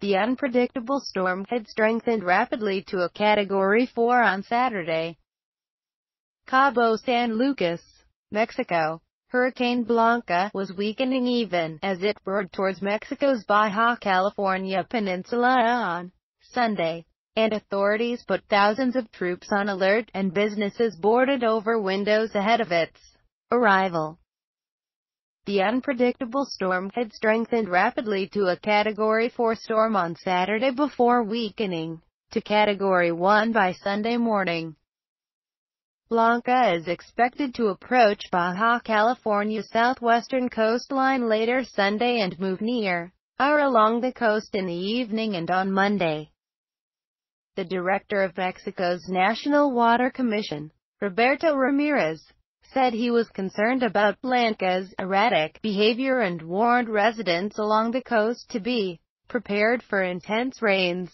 The unpredictable storm had strengthened rapidly to a Category 4 on Saturday. Cabo San Lucas, Mexico. Hurricane Blanca was weakening even as it roared towards Mexico's Baja California peninsula on Sunday, and authorities put thousands of troops on alert and businesses boarded over windows ahead of its arrival. The unpredictable storm had strengthened rapidly to a Category 4 storm on Saturday before weakening to Category 1 by Sunday morning. Blanca is expected to approach Baja California's southwestern coastline later Sunday and move near or along the coast in the evening and on Monday. The director of Mexico's National Water Commission, Roberto Ramirez, said he was concerned about Blanca's erratic behavior and warned residents along the coast to be prepared for intense rains.